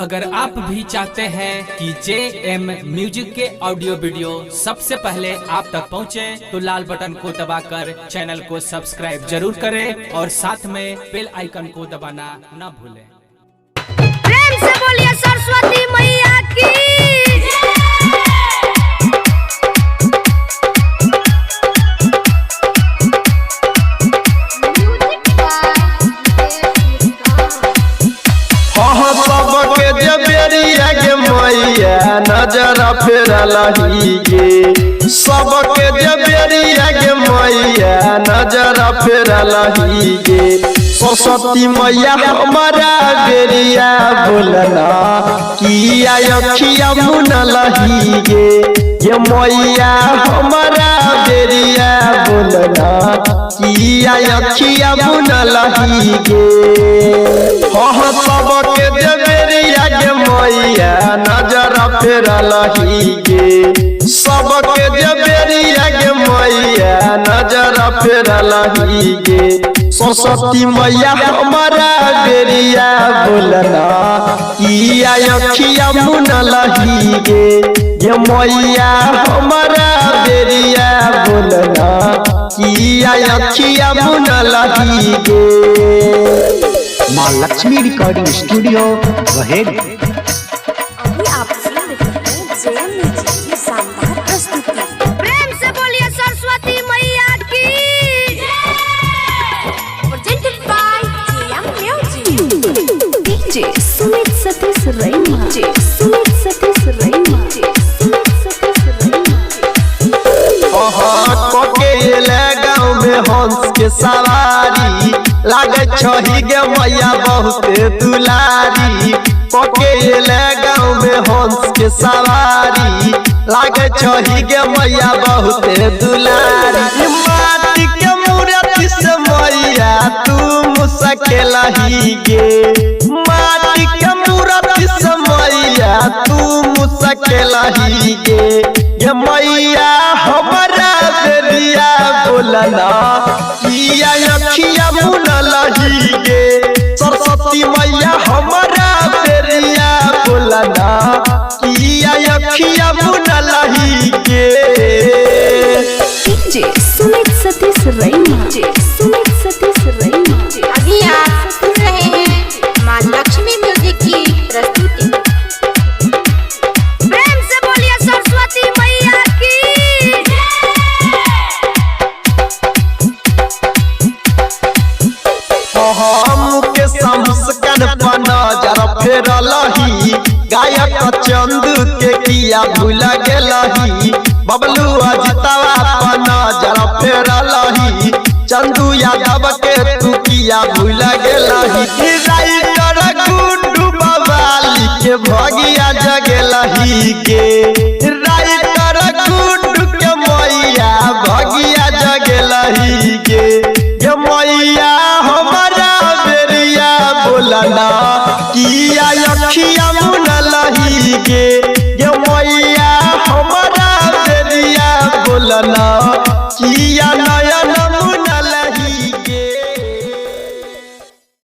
अगर आप भी चाहते हैं कि JM म्यूजिक के ऑडियो वीडियो सबसे पहले आप तक पहुंचे, तो लाल बटन को दबाकर चैनल को सब्सक्राइब जरूर करें और साथ में बेल आइकन को दबाना न भूलें। प्रेम से बोलिए सरस्वती मैया की। सबके जबेरिया के मैया नजर फेरलही गे, सबके जबेरिया के मैया नजर फेरलही गे। सरस्वती मैया हमारा बेरिया बोलना किया अखिया मुनलही गे, ये मैया हमारा बेरिया बोलना किया अखिया मुनलही गे। सबके जबेरिया के मैया नजर फेरलही गे, सबके जबेरिया के मैया नजर फेरलही गे। सरस्वती मैया हमारा बेरिया बोलना किया अखिया मुनलही गे, ये मैया हमारा बेरिया बोलना किया अखिया मुनलही गे। माँ लक्ष्मी रिकॉर्डिंग स्टूडियो रहेगी। अभी आप सुन रहे हैं JM म्यूजिक की शानदार प्रस्तुति। प्रेम से बोलिए सरस्वती मैया की। Presented by JM music. DJ Sumit Satish रैना, DJ सुमित सतीश रैना, DJ सुमित सतीश रैना। गाँव में हंस के सवारी लागे छही गे मैया बहुते दुलारी। पकेले गाँव में हंस के सवारी लागे छही गे मैया बहुते दुलारी। माटी के मूर्ति से मैया तू मुस्कुराही गे, माटी के मूर्ति से मैया तू मुस्कुराही गे। ये मैया हमारा बेरिया बोलना किया अखिया मुनलही गे। सरस्वती मैया हमारा बेरिया बोलना किया अखिया मुनलही गे। DJ सुमित सतीश रैना, DJ सुमित सतीश रैना। अभी आप सुन रहे हैं माँ लक्ष्मी म्यूजिक की प्रस्तुति। प्रेम से बोलिए सरस्वती मैया की। के संस्कार पर नजर फेरलही, गायक चंदू के किया भूल गेलही। बबलू अजितवा पर नजर फेरलही, चंदू यादव के तू किया भूल गेलही। राइटर गुड्डू बवाली के भगिया जगेलही गे, राइटर